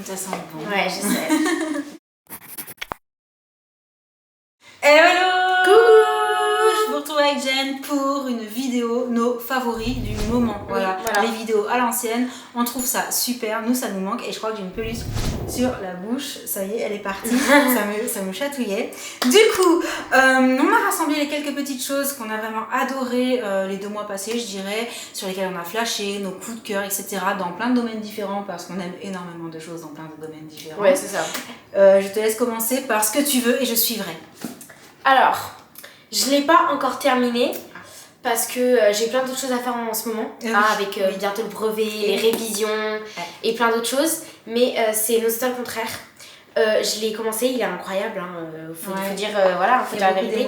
Ça sent bon. Ouais, je sais. Hello! Coucou! Je vous retrouve avec Jen pour une vidéo, nos favoris du moment. Voilà, voilà. Les vidéos à l'ancienne, on trouve ça super, nous ça nous manque et je crois que j'ai une peluche sur la bouche. Ça y est, elle est partie, ça me chatouillait. Du coup, on a rassemblé les quelques petites choses qu'on a vraiment adorées les 2 mois passés, je dirais, sur lesquelles on a flashé, nos coups de cœur, etc. dans plein de domaines différents parce qu'on aime énormément de choses dans plein de domaines différents. Ouais, c'est ça. Je te laisse commencer par ce que tu veux et je suivrai. Alors, je l'ai pas encore terminé parce que j'ai plein d'autres choses à faire en ce moment, avec bientôt le brevet, les révisions et plein d'autres choses. Mais c'est Nos étoiles contraires. Je l'ai commencé, il est incroyable. Faut dire, voilà, faut dire la vérité.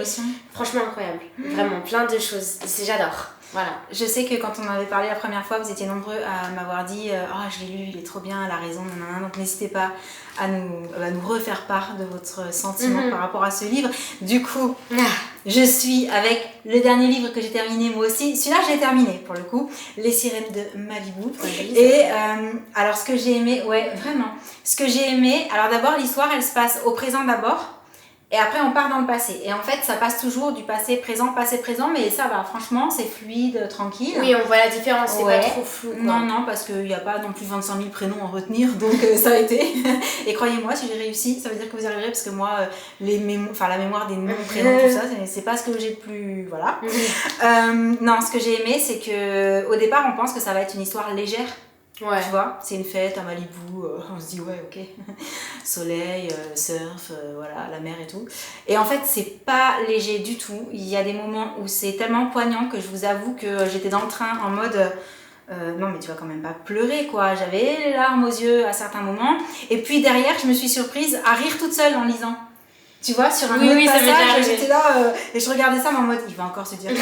Franchement incroyable. Vraiment, plein de choses. J'adore. Voilà. Je sais que quand on avait parlé la première fois, vous étiez nombreux à m'avoir dit oh, je l'ai lu, il est trop bien, elle a raison, nanana. Donc n'hésitez pas à nous refaire part de votre sentiment par rapport à ce livre. Du coup, je suis avec le dernier livre que j'ai terminé moi aussi. Celui-là, je l'ai terminé pour le coup, Les Sirènes de Malibu. Et alors, ce que j'ai aimé, ce que j'ai aimé, alors d'abord, l'histoire, elle se passe au présent d'abord. Et après, on part dans le passé. Et en fait, ça passe toujours du passé, présent, mais ça va. Franchement, c'est fluide, tranquille. Oui, on voit la différence, c'est pas trop flou. Quoi. Non, parce qu'il n'y a pas non plus 25 000 prénoms à retenir, donc ça a été. Et croyez-moi, si j'ai réussi, ça veut dire que vous y arriverez, parce que moi, la mémoire des noms, prénoms, tout ça, c'est pas ce que j'ai le plus... Voilà. Non, ce que j'ai aimé, c'est qu'au départ, on pense que ça va être une histoire légère. Ouais. Tu vois, c'est une fête à Malibu, on se dit ouais ok, soleil, surf, voilà, la mer et tout. Et en fait c'est pas léger du tout, il y a des moments où c'est tellement poignant que je vous avoue que j'étais dans le train en mode non mais tu vas quand même pas pleurer quoi, j'avais les larmes aux yeux à certains moments. Et puis derrière je me suis surprise à rire toute seule en lisant. Tu vois, sur un autre passage, j'étais là et je regardais ça mais en mode il va encore se dire que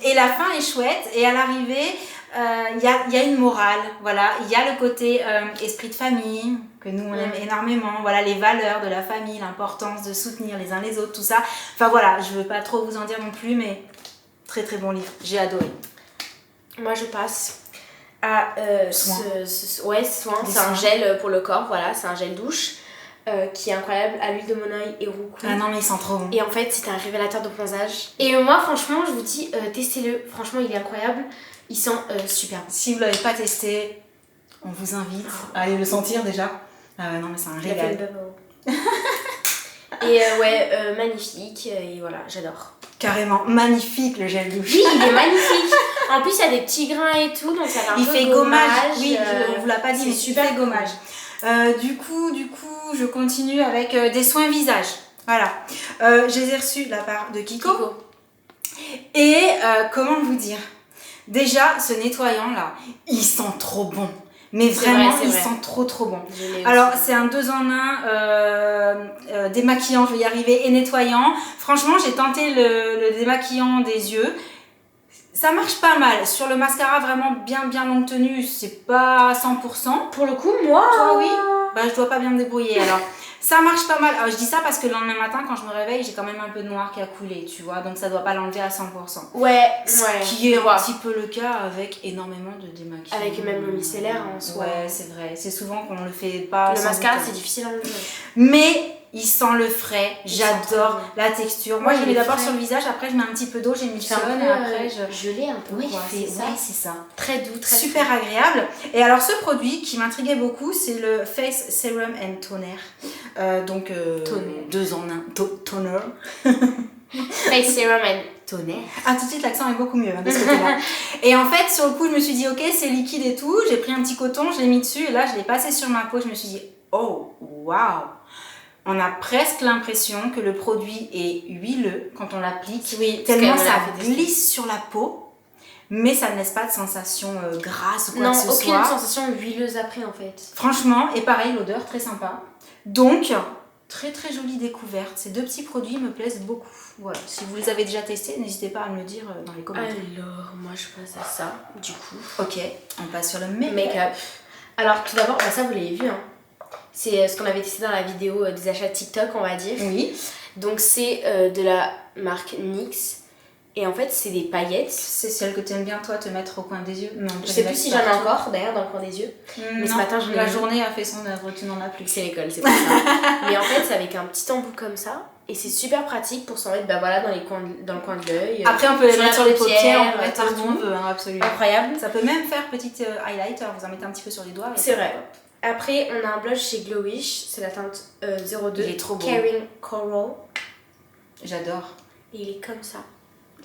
et la fin est chouette et à l'arrivée il y a une morale, voilà, il y a le côté esprit de famille que nous on aime énormément, voilà, les valeurs de la famille, l'importance de soutenir les uns les autres, tout ça. Enfin voilà, je veux pas trop vous en dire non plus mais très très bon livre, j'ai adoré. Moi je passe à Soin, c'est un gel pour le corps, voilà, c'est un gel douche qui est incroyable, à l'huile de monoï et roucou. Ah non mais il sent trop bon. Et en fait c'est un révélateur de bronzage. Et moi franchement je vous dis testez-le, franchement il est incroyable, il sent super. Si vous l'avez pas testé, on vous invite à aller le sentir déjà. Ah ouais non mais c'est un régal. Et magnifique, et voilà, j'adore. Carrément, magnifique le gel douche. Oui, il est magnifique. En plus, il y a des petits grains et tout, donc ça fait un peu fait gommage. Oui, on vous l'a pas dit, mais super il fait gommage. Du coup, je continue avec des soins visage. Voilà. Je les ai reçus de la part de Kiko. Et comment vous dire? Déjà, ce nettoyant là, il sent trop bon. Mais vraiment, il sent trop bon. Alors, c'est un 2 en 1 démaquillant, je vais y arriver, et nettoyant. Franchement, j'ai tenté le démaquillant des yeux. Ça marche pas mal. Sur le mascara, vraiment bien longue tenue, c'est pas 100%. Pour le coup, moi... Toi, oui. Bah, je dois pas bien me débrouiller alors. Ça marche pas mal. Alors, je dis ça parce que le lendemain matin, quand je me réveille, j'ai quand même un peu de noir qui a coulé, tu vois. Donc, ça doit pas l'enlever à 100%. Ce qui est un petit peu le cas avec énormément de démaquillage. Avec même le micellaire en soi. Ouais, c'est vrai. C'est souvent qu'on le fait pas. Le mascara, c'est difficile à enlever. Mais il sent le frais. J'adore la texture. Moi, je mets d'abord sur le visage. Après, je mets un petit peu d'eau. J'ai mis sur et après, je l'ai un peu. Oui, c'est ça. Très doux, très super agréable. Et alors, ce produit qui m'intriguait beaucoup, c'est le Face Serum and Toner. Donc, 2 en 1. Toner. Face Serum and Toner. Ah, tout de suite, l'accent est beaucoup mieux de ce côté-là. Et en fait, sur le coup, je me suis dit, ok, c'est liquide et tout. J'ai pris un petit coton, je l'ai mis dessus. Et là, je l'ai passé sur ma peau. Je me suis dit, oh, waouh! On a presque l'impression que le produit est huileux quand on l'applique. Oui, tellement ça glisse sur la peau. Mais ça ne laisse pas de sensation grasse ou quoi que ce soit. Non, aucune sensation huileuse après en fait. Franchement, et pareil, l'odeur très sympa. Donc, très jolie découverte. Ces 2 petits produits me plaisent beaucoup. Voilà, si vous les avez déjà testés, n'hésitez pas à me le dire dans les commentaires. Alors, moi je passe à ça, du coup. Ok, on passe sur le make-up. Make-up. Alors, tout d'abord, ça vous l'avez vu, hein. C'est ce qu'on avait testé dans la vidéo des achats TikTok, on va dire. Oui. Donc, c'est de la marque NYX. Et en fait, c'est des paillettes. C'est celle que tu aimes bien, toi, te mettre au coin des yeux. Non, je sais plus si j'en ai encore, d'ailleurs, dans le coin des yeux. Mais ce matin, la journée a fait son œuvre, tu n'en as plus. C'est l'école, c'est pour ça. Mais en fait, c'est avec un petit embout comme ça. Et c'est super pratique pour s'en mettre voilà, dans le coin de l'œil. Après, on peut les mettre sur les paupières, on peut mettre partout on veut, absolument. Incroyable. Ça peut même faire petite highlighter, vous en mettez un petit peu sur les doigts. C'est vrai. Après, on a un blush chez Glowish, c'est la teinte 02. Il est trop beau. Caring Coral. J'adore. Et il est comme ça.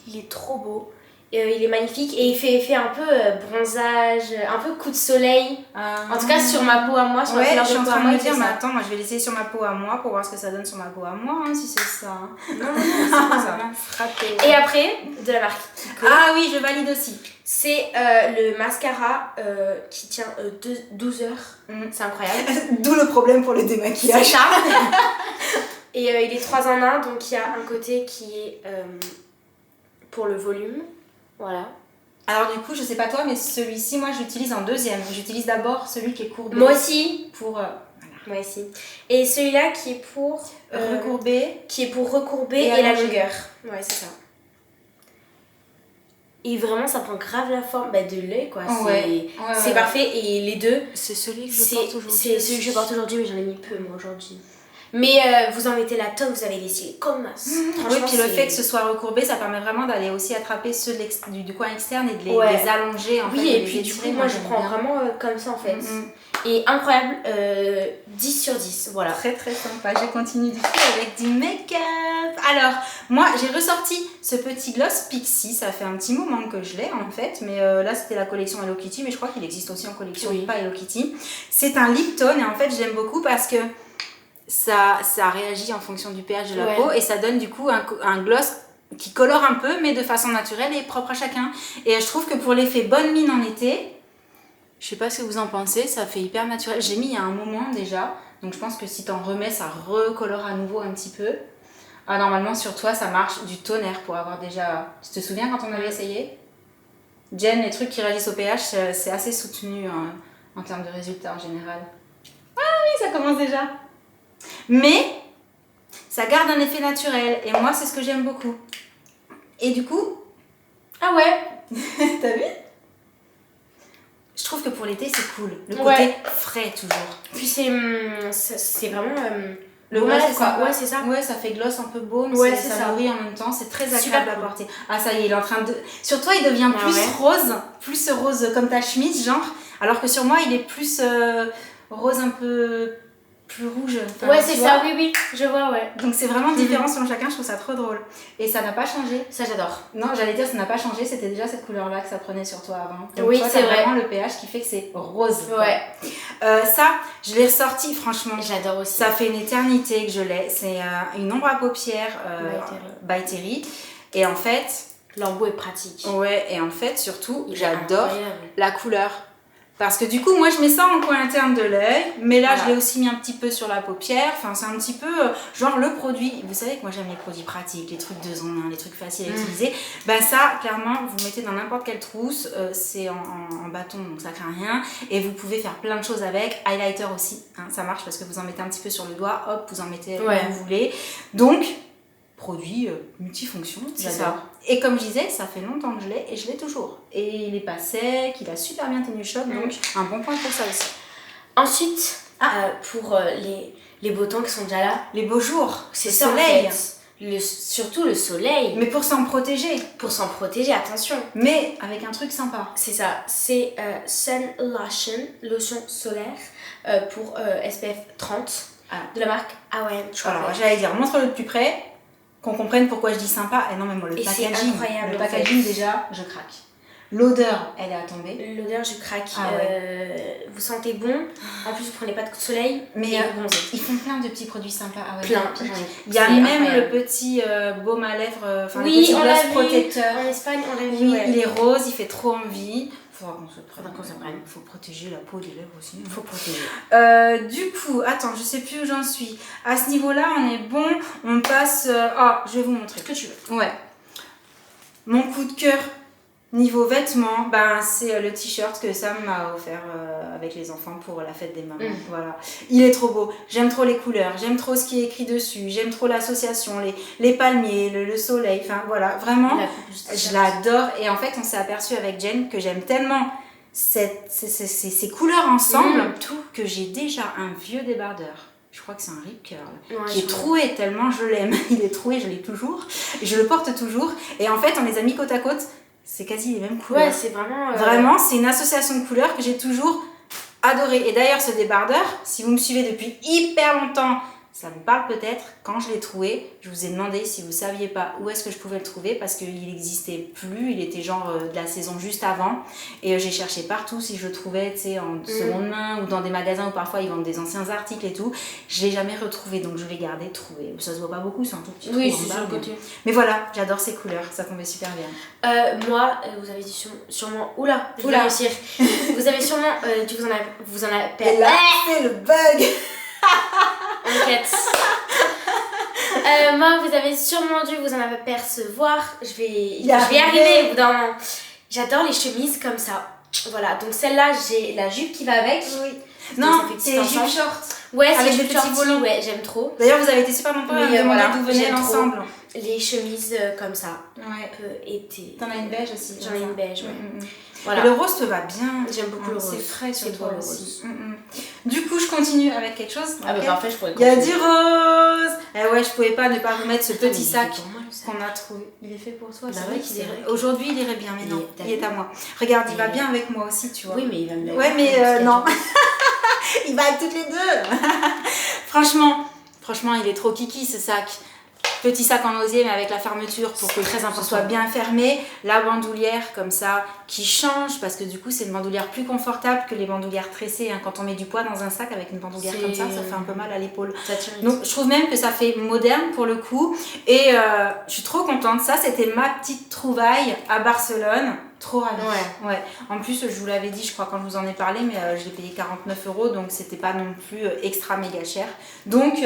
Il est trop beau. Il est magnifique et il fait un peu bronzage, un peu coup de soleil. En tout cas sur ma peau à moi, sur ouais, ma couleur je suis de en peau à train moi. de me dire, mais attends, moi je vais l'essayer sur ma peau à moi pour voir ce que ça donne sur ma peau à moi, si c'est ça. Non, c'est ça. Et après, de la marque Kiko. Ah oui, je valide aussi. C'est le mascara qui tient 12 heures. C'est incroyable. D'où le problème pour le démaquillage. C'est ça. Et il est 3 en 1, donc il y a un côté qui est pour le volume. Voilà. Alors du coup, je sais pas toi, mais celui-ci, moi je l'utilise en deuxième. J'utilise d'abord celui qui est courbé. Moi aussi. Pour... Moi aussi. Et celui-là qui est pour... recourber. Qui est pour recourber et la longueur. Ouais, c'est ça. Et vraiment, ça prend grave la forme de l'œil, quoi. C'est parfait. Et les deux... C'est celui que je porte aujourd'hui. C'est celui que je porte aujourd'hui, mais j'en ai mis peu, moi, aujourd'hui. Mais vous en mettez la tonne, vous avez des cils comme ça. Oui, puis le fait que ce soit recourbé, ça permet vraiment d'aller aussi attraper ceux du coin externe et de les allonger. Oui, et puis du coup, moi je prends vraiment comme ça en fait. Et incroyable, 10 sur 10, voilà. Très très sympa. Je continue du coup avec du make-up. Alors, moi j'ai ressorti ce petit gloss Pixie. Ça fait un petit moment que je l'ai en fait. Mais là c'était la collection Hello Kitty, mais je crois qu'il existe aussi en collection pas Hello Kitty. C'est un lip tone et en fait j'aime beaucoup parce que ça réagit en fonction du pH de la peau et ça donne du coup un gloss qui colore un peu mais de façon naturelle et propre à chacun. Et je trouve que pour l'effet bonne mine en été, je sais pas ce que vous en pensez, ça fait hyper naturel. J'ai mis il y a un moment déjà, donc je pense que si t'en remets, ça recolore à nouveau un petit peu. Normalement sur toi ça marche du tonnerre pour avoir déjà... Tu te souviens quand on avait essayé Jen, les trucs qui réagissent au pH, c'est assez soutenu en termes de résultats en général. Ah oui, ça commence déjà. Mais ça garde un effet naturel et moi c'est ce que j'aime beaucoup. Et du coup, ah ouais, t'as vu? Je trouve que pour l'été c'est cool, le côté frais toujours. Puis c'est vraiment le gloss c'est ça. Ouais, c'est ça. Ouais, ça fait gloss un peu baume, ça nourrit en même temps, c'est très agréable à porter. Ah ça y est, il est en train de... Sur toi il devient plus rose comme ta chemise genre, alors que sur moi il est plus rose un peu... plus rouge. Ouais, c'est ça, oui, je vois, ouais. Donc c'est vraiment différent selon chacun, je trouve ça trop drôle. Et ça n'a pas changé. Ça, j'adore. Non, j'allais dire, ça n'a pas changé, c'était déjà cette couleur-là que ça prenait sur toi avant. Donc oui, toi, c'est vrai. Vraiment le pH qui fait que c'est rose. Ouais. Ça, je l'ai ressorti, franchement. J'adore aussi. Ça fait une éternité que je l'ai. C'est une ombre à paupières by Terry. Et en fait... l'embout est pratique. Ouais, et en fait, surtout, j'adore la couleur. Parce que du coup, moi, je mets ça en coin interne de l'œil, mais là, je l'ai aussi mis un petit peu sur la paupière. Enfin, c'est un petit peu genre le produit. Vous savez que moi, j'aime les produits pratiques, les trucs 2 en 1, les trucs faciles à utiliser. Ben ça, clairement, vous mettez dans n'importe quelle trousse. C'est en bâton, donc ça craint rien. Et vous pouvez faire plein de choses avec. Highlighter aussi, hein, ça marche parce que vous en mettez un petit peu sur le doigt. Hop, vous en mettez où vous voulez. Donc... produit multifonction, j'adore. Et comme je disais, ça fait longtemps que je l'ai et je l'ai toujours. Et il est pas sec, il a super bien tenu le choc, donc un bon point pour ça aussi. Ensuite, pour les beaux temps qui sont déjà là, les beaux jours, c'est le soleil. En fait. Surtout le soleil. Mais pour s'en protéger. Pour s'en protéger, attention. Mais avec un truc sympa. C'est ça, c'est Sun lotion solaire pour SPF 30 de la marque Hawaiian Travel. Alors j'allais dire, montre-le de plus près. Qu'on comprenne pourquoi je dis sympa. Et non, mais moi, le packaging, incroyable, le packaging déjà, je craque. L'odeur, elle est à tomber. L'odeur, je craque. Vous sentez bon. En plus, vous prenez pas de coup de soleil. Mais ils font plein de petits produits sympas. Plein. Il y a même le petit baume à lèvres, le petit gloss protecteur. En Espagne, on l'a vu. Oui, il est rose, il fait trop envie. Faut protéger la peau des lèvres aussi. Faut protéger. Du coup, attends, je sais plus où j'en suis. À ce niveau-là, on est bon. On passe... je vais vous montrer. Ce que tu veux. Ouais. Mon coup de cœur Niveau vêtements, c'est le t-shirt que Sam m'a offert avec les enfants pour la fête des mamans. Voilà. Il est trop beau. J'aime trop les couleurs. J'aime trop ce qui est écrit dessus. J'aime trop l'association, les palmiers, le soleil. Enfin voilà, vraiment, je l'adore. Et en fait, on s'est aperçu avec Jen que j'aime tellement ces couleurs ensemble que j'ai déjà un vieux débardeur. Je crois que c'est un Rip Curl qui est troué tellement je l'aime. Il est troué, je l'ai toujours. Je le porte toujours. Et en fait, on les a mis côte à côte. C'est quasi les mêmes couleurs. Ouais, c'est vraiment... Vraiment, c'est une association de couleurs que j'ai toujours adorée. Et d'ailleurs, ce débardeur, si vous me suivez depuis hyper longtemps, ça vous parle peut-être. Quand je l'ai trouvé, je vous ai demandé si vous saviez pas où est-ce que je pouvais le trouver parce qu'il n'existait plus. Il était genre de la saison juste avant. Et j'ai cherché partout si je le trouvais, tu sais, en seconde main ou dans des magasins où parfois ils vendent des anciens articles et tout. Je l'ai jamais retrouvé, donc je l'ai gardé, trouvé. Ça se voit pas beaucoup, c'est un tout petit trou oui, en c'est bas. sur le côté. Mais voilà, j'adore ces couleurs, ça tombait super bien. Moi, vous avez dit sûrement... Oula, je vais réussir. Vous avez sûrement... vous en avez... Et là, c'est le bug. Enquête. Moi, vous avez sûrement dû vous en apercevoir. Je vais y arriver au bout d'un moment. J'adore les chemises comme ça. Voilà, donc celle-là, j'ai la jupe qui va avec. Oui. Non, c'est les jupes short. Ouais, c'est avec les des jupes petits short. volants. Ouais, j'aime trop. D'ailleurs, vous avez été super nombreux à me demander d'où venait l'ensemble. Les chemises comme ça. Ouais. Été. T'en as une beige aussi. J'en ai une beige, ouais. Voilà. Et le rose te va bien. J'aime beaucoup le rose. C'est frais sur toi aussi. Du coup, je continue avec quelque chose. Ah bah parfait, je pourrais continuer. Il y a du rose. Eh ouais, je pouvais pas ne pas vous mettre ce petit sac qu'on a trouvé. Il est fait pour toi. C'est vrai qu'il irait. Aujourd'hui, il irait bien, mais non, il est à moi. Regarde, il va bien avec moi aussi, tu vois. Oui, mais il va me le. Ouais, mais non. Il va avec toutes les deux. Franchement, il est trop kiki ce sac. Petit sac en osier mais avec la fermeture pour que ce soit bien fermé. La bandoulière comme ça qui change parce que du coup c'est une bandoulière plus confortable que les bandoulières tressées. Hein. Quand on met du poids dans un sac avec une bandoulière comme ça fait un peu mal à l'épaule. Donc je trouve même que ça fait moderne pour le coup. Et je suis trop contente. Ça c'était ma petite trouvaille à Barcelone. Trop ravie. Ouais. En plus, je vous l'avais dit, je crois, quand je vous en ai parlé, mais je l'ai payé 49 €, donc c'était pas non plus extra méga cher. Donc,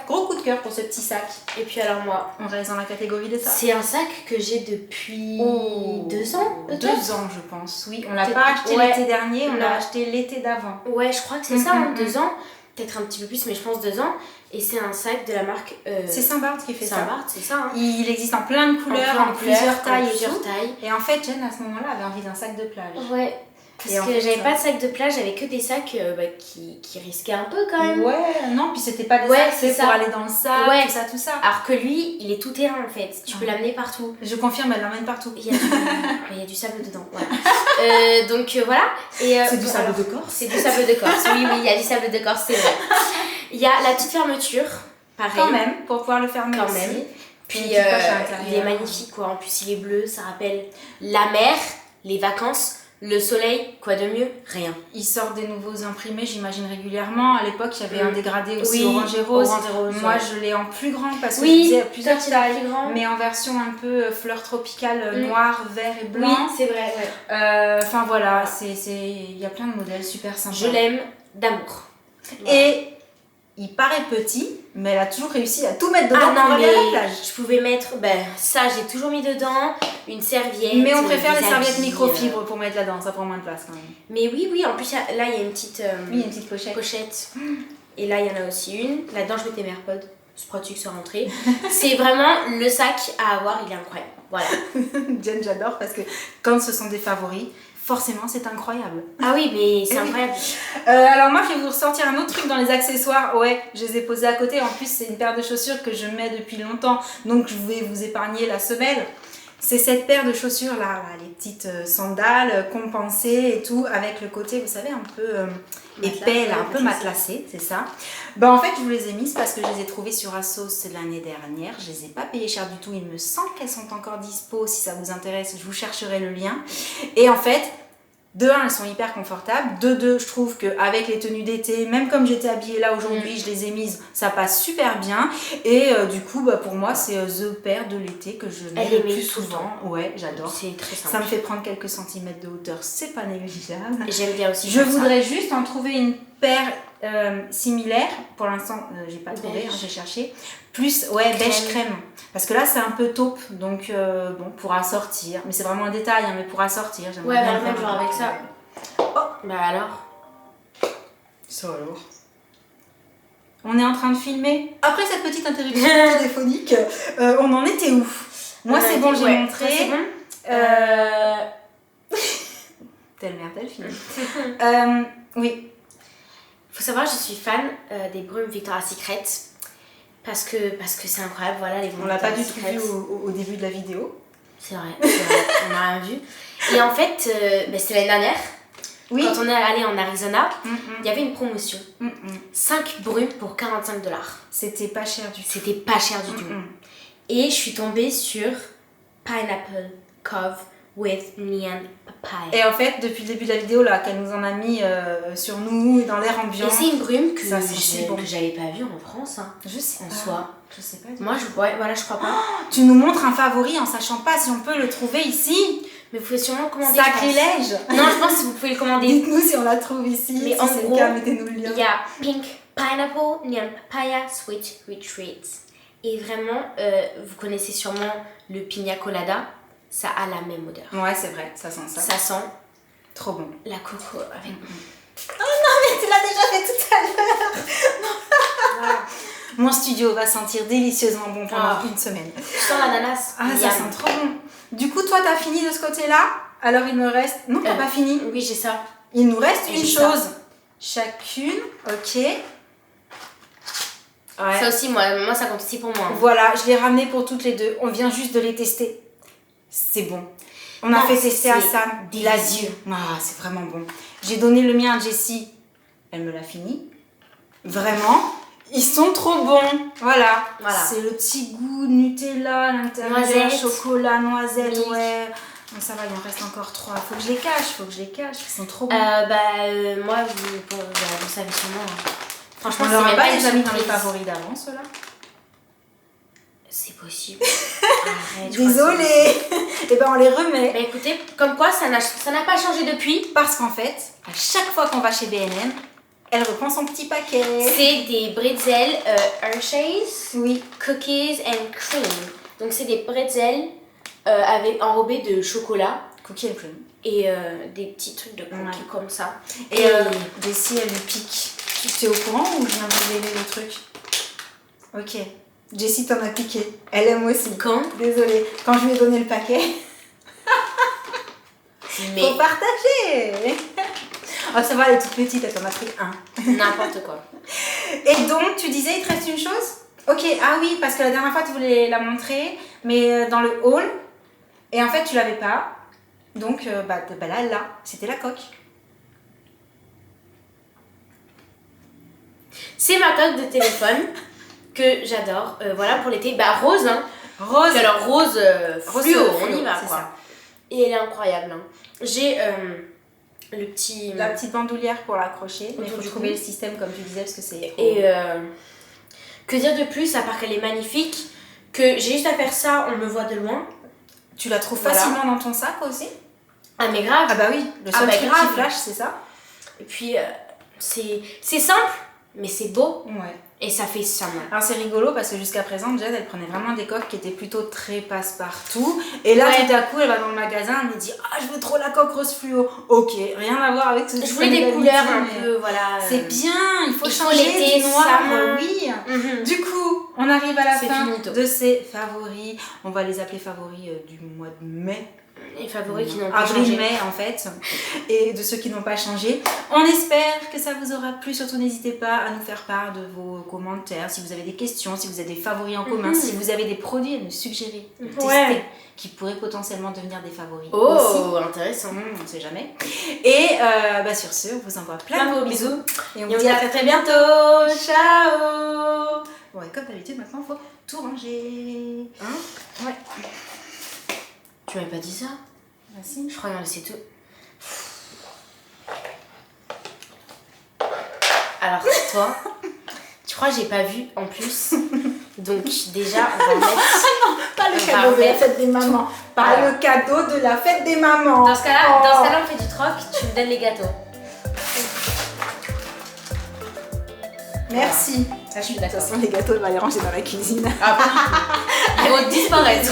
gros coup de cœur pour ce petit sac. Et puis alors moi, on reste dans la catégorie des sacs. C'est un sac que j'ai depuis 2 ans, peut-être. 2 ans, je pense. Oui, on l'a pas acheté l'été dernier, on l'a acheté l'été d'avant. Ouais, je crois que c'est ça, 2 ans. Peut-être un petit peu plus, mais je pense 2 ans. Et c'est un sac de la marque... c'est Saint-Barth qui fait ça. Saint-Barth, c'est ça. Hein. Il existe en plein de couleurs, en plusieurs tailles et tout. Et en fait, Jen, à ce moment-là, avait envie d'un sac de plage. Ouais. Parce que j'avais pas de sac de plage, j'avais que des sacs qui risquaient un peu quand même. Ouais, non, puis c'était pas des sacs pour aller dans le sac, tout ça. Alors que lui, il est tout terrain en fait. Tu peux l'amener partout. Je confirme, elle l'emmène partout. Il y a du sable dedans. Voilà. Donc voilà. C'est du sable de Corse. C'est du sable de Corse. Oui, il y a du sable de Corse, c'est vrai. Il y a la petite fermeture, pareil. Quand même, pour pouvoir le fermer quand aussi. Même. Puis il est magnifique quoi. En plus, il est bleu, ça rappelle la mer, les vacances. Le soleil, quoi de mieux? Rien. Il sort des nouveaux imprimés, j'imagine régulièrement. À l'époque, il y avait un dégradé aussi orange et rose. Moi, je l'ai en plus grand parce que je disais plusieurs tailles, mais en version un peu fleur tropicale, noir, vert et blanc. Oui, c'est vrai. Ouais. Enfin voilà, il y a plein de modèles super sympas. Je l'aime d'amour. Et il paraît petit, mais elle a toujours réussi à tout mettre dedans pour aller à la plage. Je pouvais mettre, ça j'ai toujours mis dedans, une serviette. Mais on préfère les serviettes microfibres pour mettre là-dedans, ça prend moins de place quand même. Mais oui, en plus là il y a une petite, une petite pochette. Et là il y en a aussi une. Là-dedans je mets mes AirPods, c'est pratique, c'est rentré. C'est vraiment le sac à avoir, il est incroyable. Voilà. Jen, j'adore parce que quand ce sont des favoris, forcément, c'est incroyable. Ah oui, mais c'est incroyable. Alors moi, je vais vous ressortir un autre truc dans les accessoires. Ouais, je les ai posés à côté. En plus, c'est une paire de chaussures que je mets depuis longtemps. Donc, je vais vous épargner la semelle. C'est cette paire de chaussures là, les petites sandales compensées et tout, avec le côté, vous savez, un peu épais, là, un peu matelassé, c'est ça. En fait, je vous les ai mises parce que je les ai trouvées sur Asos l'année dernière. Je les ai pas payées cher du tout. Il me semble qu'elles sont encore dispo. Si ça vous intéresse, je vous chercherai le lien. Et en fait, de 1, elles sont hyper confortables. De 2, je trouve qu'avec les tenues d'été, même comme j'étais habillée là aujourd'hui, je les ai mises, ça passe super bien. Et du coup, pour moi, c'est the paire de l'été que je mets le plus souvent. Ouais, j'adore. C'est très simple. Ça me fait prendre quelques centimètres de hauteur, c'est pas négligeable. J'aime bien aussi. Je voudrais juste en trouver une paire similaire. Pour l'instant, j'ai pas trouvé, hein, j'ai cherché. Plus, ouais, beige crème. Parce que là, c'est un peu taupe, donc bon, pour assortir. Mais c'est vraiment un détail, hein, mais pour assortir. Ouais, bien le genre avec ça. Oh, bah alors. Ça alors. On est en train de filmer. Après cette petite interruption téléphonique, on en était où? Moi, c'est bon, j'ai montré. C'est bon. Telle mère, telle fille. Oui. Faut savoir, je suis fan des brumes Victoria's Secret parce que c'est incroyable. Voilà, les brumes. On l'a pas du tout vu au début de la vidéo. C'est vrai, on n'a rien vu. Et en fait, c'était l'année dernière. Oui. Quand on est allé en Arizona, il y avait une promotion. 5 brumes pour $45. C'était pas cher du tout. C'était pas cher du tout. Et je suis tombée sur Pineapple Cove with Neon Papaya. Et en fait, depuis le début de la vidéo, là, qu'elle nous en a mis sur nous, dans l'air ambiant. Et c'est une brume que que j'avais pas vue en France. Hein, je sais en pas. soi. Je sais pas. Moi, je crois pas. Oh, tu nous montres un favori en sachant pas si on peut le trouver ici. Mais vous pouvez sûrement le commander. Sacrilège. Non, je pense que vous pouvez le commander. Dites-nous si on la trouve ici. Mais si en c'est gros, le cas, mettez-nous le lien. Il y a Pink Pineapple, Neon Papaya, Sweet Retreat. Et vraiment, vous connaissez sûrement le Pina Colada. Ça a la même odeur. Ouais, c'est vrai, ça sent ça. Ça sent trop bon. La coco avec. Oh non, mais tu l'as déjà fait tout à l'heure. Voilà. Mon studio va sentir délicieusement bon pendant une semaine. Je sens l'ananas. Ah, ça sent trop bon. Du coup, toi, t'as fini de ce côté-là. Alors, il me reste... Non, t'as pas fini. Oui, j'ai ça. Il nous reste une chose. Chacune, ok. Ouais. Ça aussi, moi, ça compte aussi pour moi. Voilà, je l'ai ramené pour toutes les deux. On vient juste de les tester. C'est bon. On a fait tester à Sam. Délicieux. Ah, c'est vraiment bon. J'ai donné le mien à Jessie. Elle me l'a fini. Vraiment. Ils sont trop bons. Voilà. C'est le petit goût Nutella, l'intérieur, noisette, chocolat, noisette, ouais. Bon, ça va, il en reste encore 3. Faut que je les cache. Ils sont trop bons. Moi, vous savez sûrement. Hein. Franchement, on n'aurait pas déjà mis dans les favoris d'avant, ceux-là. C'est possible. Arrête, désolée. Et ben on les remet. Bah écoutez, comme quoi ça n'a pas changé depuis. Parce qu'en fait, à chaque fois qu'on va chez B&M, elle reprend son petit paquet. C'est des bretzels Hershey's. Oui. Cookies and cream. Donc c'est des bretzels enrobés de chocolat. Cookies and cream. Et des petits trucs de cookies comme ça. Et Jessie, elle lui pique. Tu es au courant ou je viens de révéler le truc? Ok. Jessie t'en a piqué. Elle aime aussi. Quand? Désolée. Quand je lui ai donné le paquet. Mais... Faut partager. Oh, ça va, elle est toute petite, elle t'en a pris un. N'importe quoi. Et donc, tu disais, il te reste une chose? Ok, ah oui, parce que la dernière fois, tu voulais la montrer, mais dans le haul. Et en fait, tu l'avais pas. Donc, là, elle l'a. C'était la coque. C'est ma coque de téléphone que j'adore. Voilà, pour l'été. Bah, rose, hein. Rose. Alors, rose fluo, on y va, quoi. Ça. Et elle est incroyable. Hein. J'ai le petit... La petite bandoulière pour l'accrocher. Mais il faut trouver le système, comme tu disais, parce que c'est... Et que dire de plus, à part qu'elle est magnifique, que j'ai juste à faire ça, on me voit de loin. Tu la trouves facilement dans ton sac aussi? Ah, mais grave. Ah bah oui, le seul truc qui flash, c'est ça. Et puis, c'est simple, mais c'est beau. Ouais. Et ça fait ça, moi. Alors c'est rigolo parce que jusqu'à présent, Jade, elle prenait vraiment des coques qui étaient plutôt très passe-partout. Et là, tout à coup, elle va dans le magasin, elle me dit « Ah, je veux trop la coque rose fluo. » Ok, rien à voir avec ce que je voulais des couleurs un peu, voilà. C'est bien, il faut changer l'été noir, oui. Du coup, on arrive à la fin de ces favoris. On va les appeler favoris du mois de mai. Les favoris qui n'ont pas changé. Avril-mai en fait, et de ceux qui n'ont pas changé. On espère que ça vous aura plu, surtout n'hésitez pas à nous faire part de vos commentaires, si vous avez des questions, si vous avez des favoris en commun, si vous avez des produits à nous suggérer, de tester, qui pourraient potentiellement devenir des favoris. Oh, aussi. Intéressant. On ne sait jamais. Et sur ce, on vous envoie plein de gros bisous. Et on vous dit à très bientôt. Ciao. Bon, et comme d'habitude, maintenant, il faut tout ranger. Hein? Ouais. Tu m'avais pas dit ça? Bah si. Je crois qu'on a laissé tout. Alors toi, tu crois que j'ai pas vu en plus? Donc déjà, on va mettre... non, pas le cadeau de la fête des mamans. Pas le cadeau de la fête des mamans. Dans ce cas-là, on fait du troc, tu me donnes les gâteaux. Merci. Ça, je suis De toute d'accord. façon, les gâteaux, elle va les ranger dans la cuisine. Ah, pas du tout. Ils vont disparaître.